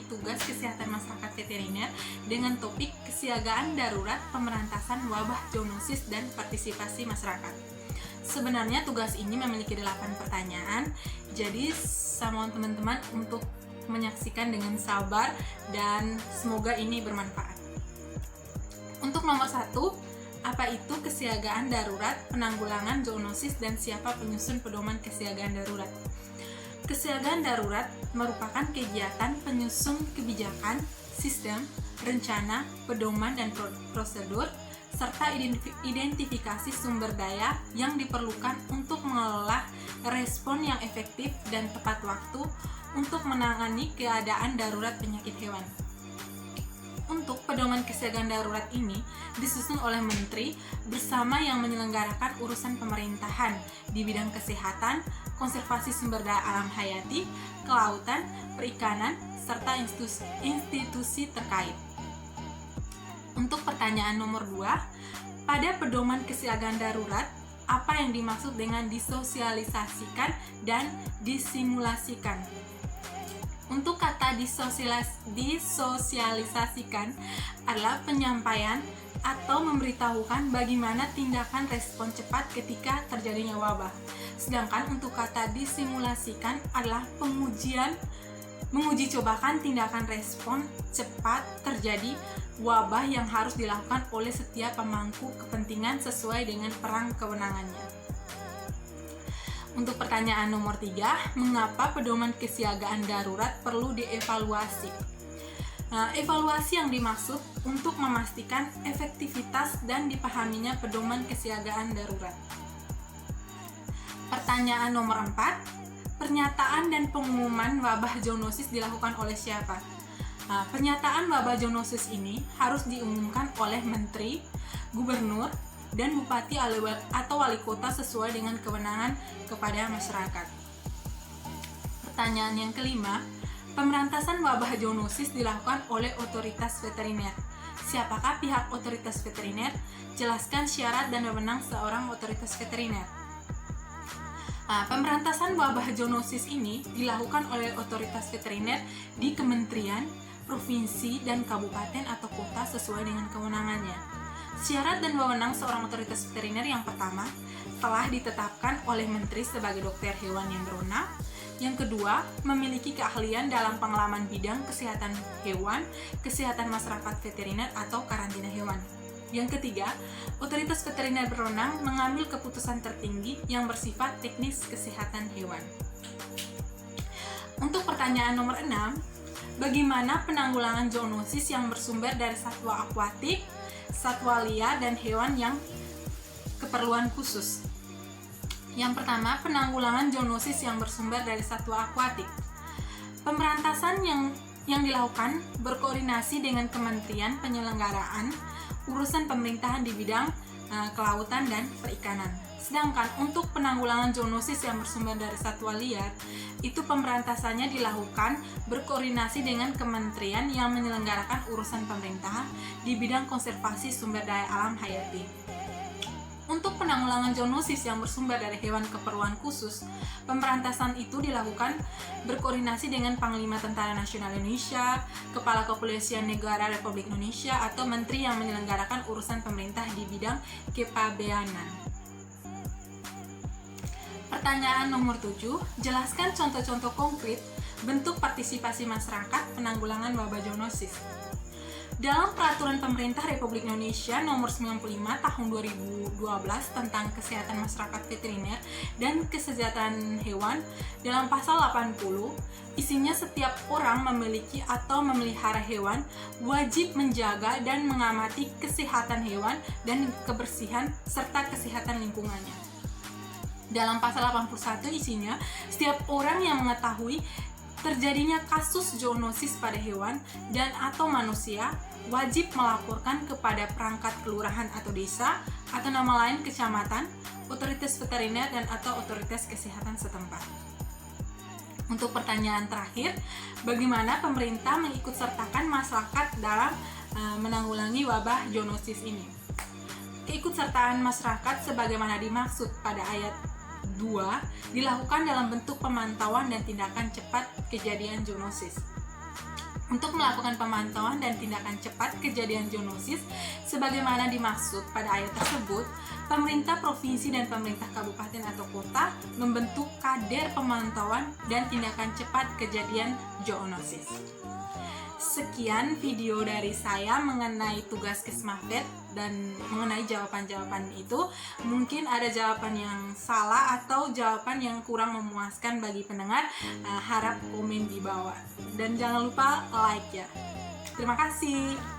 tugas kesehatan masyarakat veteriner dengan topik kesiagaan darurat pemberantasan wabah zoonosis dan partisipasi masyarakat. Sebenarnya tugas ini memiliki 8 pertanyaan, jadi saya mohon teman-teman untuk menyaksikan dengan sabar dan semoga ini bermanfaat. Untuk nomor 1, apa itu kesiagaan darurat, penanggulangan zoonosis, dan siapa penyusun pedoman kesiagaan darurat? Kesiagaan darurat merupakan kegiatan penyusun kebijakan, sistem, rencana, pedoman, dan prosedur, serta identifikasi sumber daya yang diperlukan untuk mengelola respon yang efektif dan tepat waktu untuk menangani keadaan darurat penyakit hewan. Untuk pedoman kesiagaan darurat ini disusun oleh Menteri bersama yang menyelenggarakan urusan pemerintahan di bidang kesehatan, konservasi sumber daya alam hayati, kelautan, perikanan, serta institusi terkait. Untuk pertanyaan nomor 2, pada pedoman kesiagaan darurat, apa yang dimaksud dengan disosialisasikan dan disimulasikan? Untuk kata disosialisasikan adalah penyampaian atau memberitahukan bagaimana tindakan respon cepat ketika terjadinya wabah. Sedangkan untuk kata disimulasikan adalah menguji cobakan tindakan respon cepat terjadi wabah yang harus dilakukan oleh setiap pemangku kepentingan sesuai dengan peran kewenangannya. Untuk pertanyaan nomor 3, mengapa pedoman kesiagaan darurat perlu dievaluasi? Evaluasi yang dimaksud untuk memastikan efektivitas dan dipahaminya pedoman kesiagaan darurat. Pertanyaan nomor 4, pernyataan dan pengumuman wabah zoonosis dilakukan oleh siapa? Pernyataan wabah zoonosis ini harus diumumkan oleh menteri, gubernur, dan bupati atau wali kota sesuai dengan kewenangan kepada masyarakat. Pertanyaan yang kelima, pemberantasan wabah zoonosis dilakukan oleh otoritas veteriner. Siapakah pihak otoritas veteriner? Jelaskan syarat dan wewenang seorang otoritas veteriner. Pemberantasan wabah zoonosis ini dilakukan oleh otoritas veteriner di kementerian, provinsi, dan kabupaten atau kota sesuai dengan kewenangannya. Syarat dan wewenang seorang otoritas veteriner yang pertama, telah ditetapkan oleh menteri sebagai dokter hewan yang berwenang. Yang kedua, memiliki keahlian dalam pengalaman bidang kesehatan hewan, kesehatan masyarakat veteriner atau karantina hewan. Yang ketiga, otoritas veteriner berwenang mengambil keputusan tertinggi yang bersifat teknis kesehatan hewan. Untuk pertanyaan nomor 6, bagaimana penanggulangan zoonosis yang bersumber dari satwa akuatik, satwa liar, dan hewan yang keperluan khusus? Yang pertama, penanggulangan zoonosis yang bersumber dari satwa akuatik. Pemberantasan yang dilakukan berkoordinasi dengan kementerian penyelenggaraan urusan pemerintahan di bidang kelautan dan perikanan. Sedangkan untuk penanggulangan zoonosis yang bersumber dari satwa liar, itu pemberantasannya dilakukan berkoordinasi dengan kementerian yang menyelenggarakan urusan pemerintahan di bidang konservasi sumber daya alam hayati. Untuk penanggulangan zoonosis yang bersumber dari hewan keperluan khusus, pemberantasan itu dilakukan berkoordinasi dengan Panglima Tentara Nasional Indonesia, Kepala Kepolisian Negara Republik Indonesia, atau menteri yang menyelenggarakan urusan pemerintah di bidang kepabeanan. Pertanyaan nomor 7, jelaskan contoh-contoh konkret bentuk partisipasi masyarakat penanggulangan wabah zoonosis. Dalam Peraturan Pemerintah Republik Indonesia Nomor 95 Tahun 2012 tentang Kesehatan Masyarakat Veteriner dan Kesejahteraan Hewan, dalam pasal 80, isinya setiap orang memiliki atau memelihara hewan wajib menjaga dan mengamati kesehatan hewan dan kebersihan serta kesehatan lingkungannya. Dalam pasal 81 isinya, setiap orang yang mengetahui terjadinya kasus zoonosis pada hewan dan atau manusia wajib melaporkan kepada perangkat kelurahan atau desa atau nama lain kecamatan, otoritas veteriner dan atau otoritas kesehatan setempat. Untuk pertanyaan terakhir, bagaimana pemerintah mengikutsertakan masyarakat dalam menanggulangi wabah zoonosis ini? Keikutsertaan masyarakat sebagaimana dimaksud pada ayat 2 dilakukan dalam bentuk pemantauan dan tindakan cepat kejadian zoonosis. untuk melakukan pemantauan dan tindakan cepat kejadian zoonosis sebagaimana dimaksud pada ayat tersebut, pemerintah provinsi dan pemerintah kabupaten atau kota membentuk kader pemantauan dan tindakan cepat kejadian zoonosis. Sekian video dari saya mengenai tugas Kesmafet dan mengenai jawaban-jawaban itu. Mungkin ada jawaban yang salah atau jawaban yang kurang memuaskan bagi pendengar. Harap komen di bawah dan jangan lupa like ya. Terima kasih.